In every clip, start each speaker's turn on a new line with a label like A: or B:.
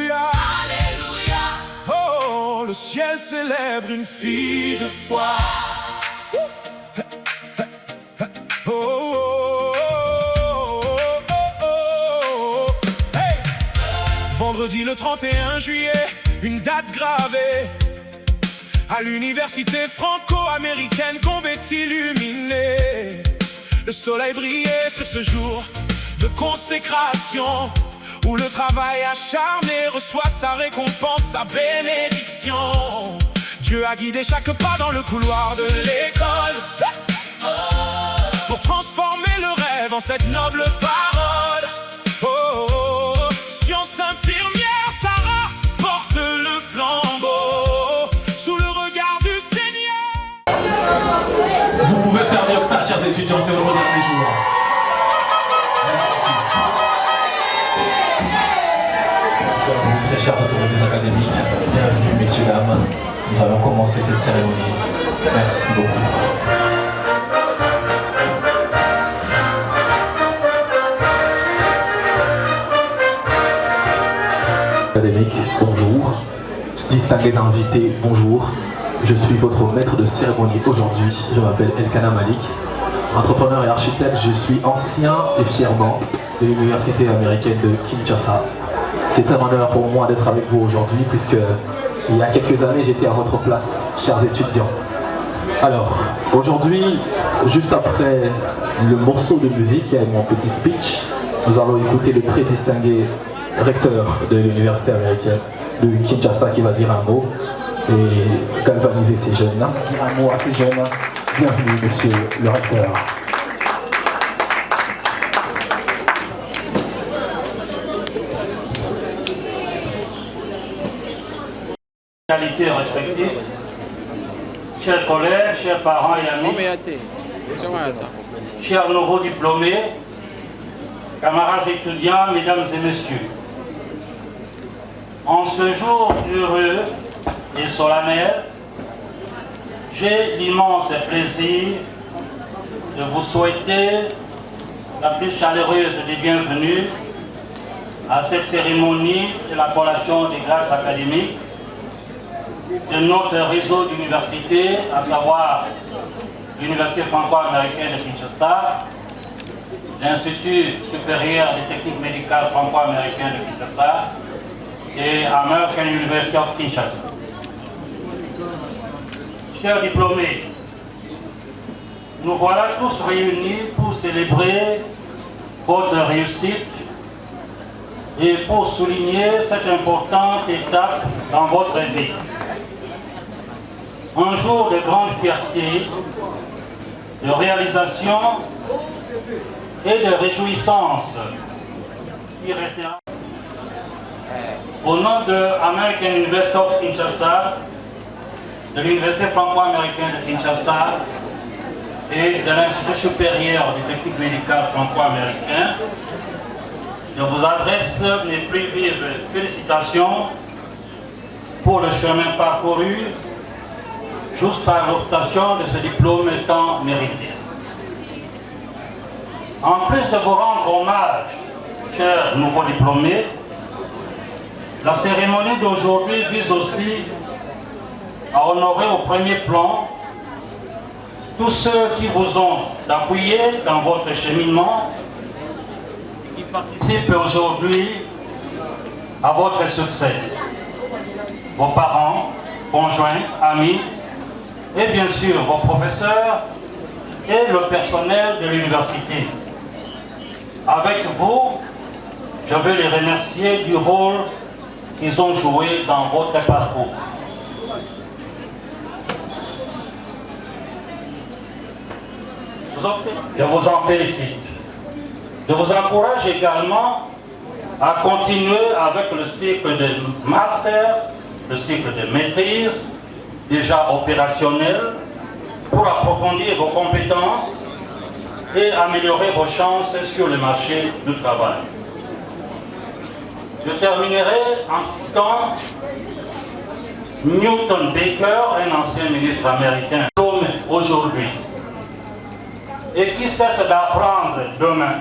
A: Alléluia, Alléluia. Oh, le ciel célèbre une fille de foi. Oh, oh, oh, oh, oh. Hey. Vendredi le 31 juillet, une date gravée. À l'université franco-américaine, Gombe est illuminée. Le soleil brillait sur ce jour de consécration, où le travail acharné reçoit sa récompense, sa bénédiction. Dieu a guidé chaque pas dans le couloir de l'école, pour transformer le rêve en cette noble parole. Oh, oh, oh. Science infirmière, Sarah porte le flambeau sous le regard du Seigneur.
B: Vous pouvez faire mieux que ça, chers étudiants, c'est le dernier jour. Merci. Merci à vous, très chers autorités académiques. Bienvenue, messieurs, dames. Nous allons commencer cette cérémonie. Merci beaucoup. Académique, bonjour. Distingués invités, bonjour. Je suis votre maître de cérémonie aujourd'hui. Je m'appelle Elkana Malik. Entrepreneur et architecte, je suis ancien et fièrement de l'université américaine de Kinshasa. C'est un honneur pour moi d'être avec vous aujourd'hui puisque il y a quelques années j'étais à votre place, chers étudiants. Alors, aujourd'hui, juste après le morceau de musique et mon petit speech, nous allons écouter le très distingué recteur de l'université américaine de Kinshasa qui va dire un mot et galvaniser ces jeunes, dire un mot à ces jeunes. Bienvenue, monsieur le recteur.
C: Qualité respective, chers collègues, chers parents et amis, chers nouveaux diplômés, camarades étudiants, mesdames et messieurs, en ce jour heureux et solennel, j'ai l'immense plaisir de vous souhaiter la plus chaleureuse des bienvenues à cette cérémonie de la collation des grâces académiques de notre réseau d'universités, à savoir l'Université franco-américaine de Kinshasa, l'Institut supérieur des techniques médicales franco-américain de Kinshasa et American University of Kinshasa. Chers diplômés, nous voilà tous réunis pour célébrer votre réussite et pour souligner cette importante étape dans votre vie. Un jour de grande fierté, de réalisation et de réjouissance qui restera. Au nom de American University of Kinshasa, de l'Université franco-américaine de Kinshasa et de l'Institut supérieur des techniques médicales franco-américain, je vous adresse mes plus vives félicitations pour le chemin parcouru jusqu'à l'obtention de ce diplôme tant mérité. En plus de vous rendre hommage, chers nouveaux diplômés, la cérémonie d'aujourd'hui vise aussi à honorer au premier plan tous ceux qui vous ont appuyé dans votre cheminement et qui participent aujourd'hui à votre succès. Vos parents, conjoints, amis et bien sûr vos professeurs et le personnel de l'université. Avec vous, je veux les remercier du rôle qu'ils ont joué dans votre parcours. Je vous en félicite. Je vous encourage également à continuer avec le cycle de master, le cycle de maîtrise, déjà opérationnel, pour approfondir vos compétences et améliorer vos chances sur le marché du travail. Je terminerai en citant Newton Baker, un ancien ministre américain, l'homme aujourd'hui, et qui cesse d'apprendre demain,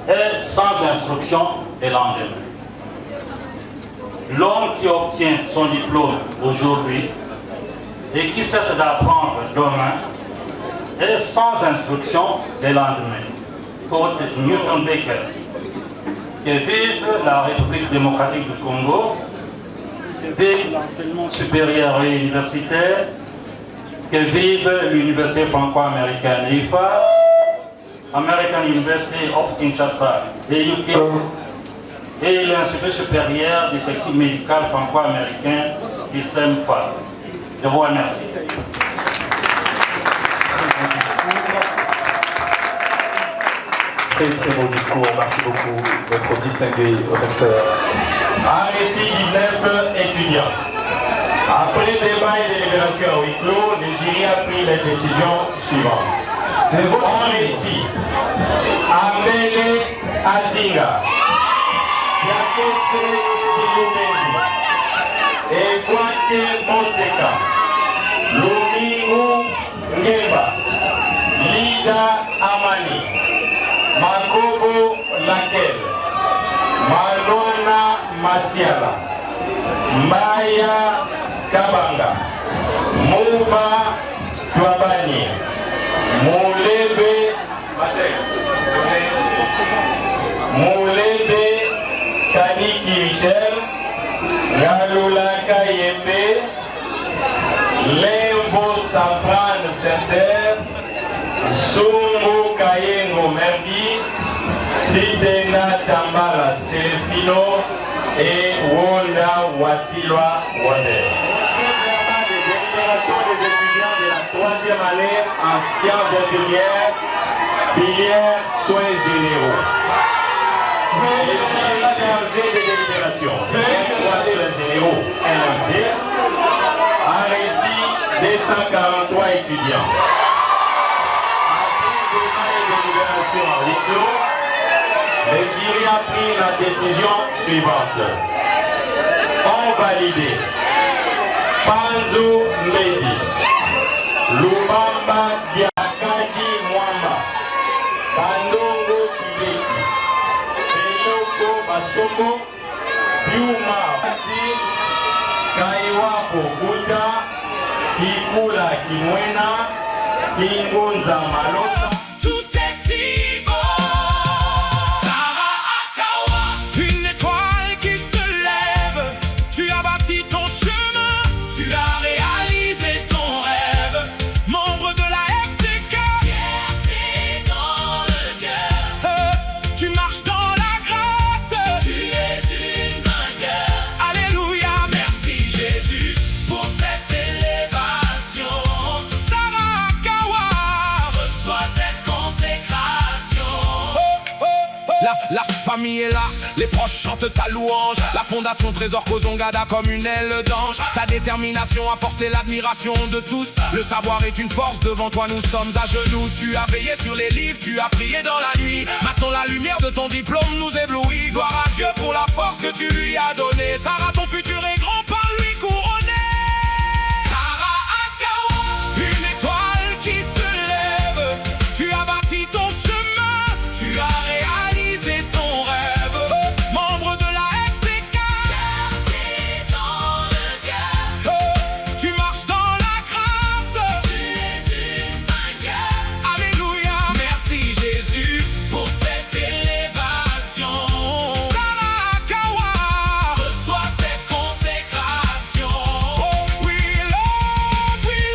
C: est sans instruction et lendemain. l'homme qui obtient son diplôme aujourd'hui et qui cesse d'apprendre demain est sans instruction le lendemain. Quote Newton Baker. Que vive la République démocratique du Congo, vive l'enseignement supérieur et universitaire, que vive l'Université franco-américaine IFA, American University of Kinshasa et UK, et l'Institut supérieur des techniques médicales franco-américain ISTEMFA. Je vous remercie.
B: Très beau discours, merci beaucoup, notre distingué recteur.
D: Un récit d'19 étudiants. Après débat et délibération à huis clos, le jury a pris les décisions suivantes. En récit, Amele Azinga, Yakese Bilubenzi, Ekwake Moseka, Lumingu Ngemba, Lida Amani, Makobo Lakel, Malwana Masiala, Maya Kabanga, Mouba Twabani, Moulebe Kaniki Michel, Galula Kayembe, Lembo Safran Sincère, Sungu Kayengo Merdi, Titena Tambala Celestino et Wonda Wasilwa Wonder. Des délibérations des étudiants de la 3e année en sciences infirmières, filière soins généraux. Les chargés de délibération, les soins généraux, LMD, en récit 243 étudiants. En huis clos, le jury a pris la décision suivante. On validé Panzo Medi, Lubamba Diakadi Mwamba, Bandongo Kibeki, Eloko Basomo, Biuma Pati, Kaiwapo Kuta, Kikula Kimwena, Kingunza Malota.
A: La famille est là, les proches chantent ta louange. La fondation Trésor Kozongada comme une aile d'ange. Ta détermination a forcé l'admiration de tous. Le savoir est une force, devant toi nous sommes à genoux. Tu as veillé sur les livres, tu as prié dans la nuit. Maintenant la lumière de ton diplôme nous éblouit. Gloire à Dieu pour la force que tu lui as donnée. Sarah, ton futur est grand, par lui couronné. Sarah Akawa, une étoile qui se lève. Tu as bâti ton chemin, tu as réalisé ton rêve. Membre de la FTK, fierté dans le cœur. Tu marches dans la grâce, tu es une vainqueur. Alléluia, merci Jésus pour cette élévation. Sarah Akawa reçoit cette consécration. Oh oui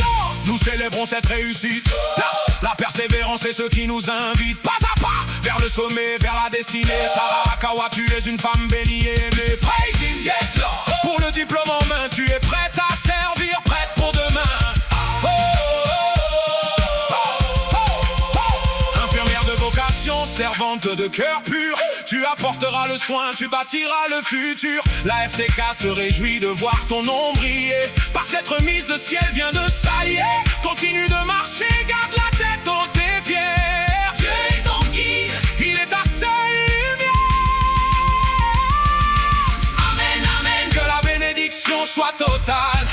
A: Lord, nous célébrons cette réussite. La persévérance est ce qui nous invite pas à pas vers le sommet, vers la destinée. Sarah Akawa, tu es une femme bénie et aimée. Praise him, yes Lord. Pour le diplôme en main, tu es prête à servir, prête pour demain. Oh, oh, oh, oh, oh. Infirmière de vocation, servante de cœur pur. Tu apporteras le soin, tu bâtiras le futur. La FTK se réjouit de voir ton nom briller. Parce que cette remise de ciel vient de s'allier. Continue de marcher, garde la tête haute et fière. Dieu est ton guide, il est ta seule lumière. Amen, amen. Que la bénédiction soit totale.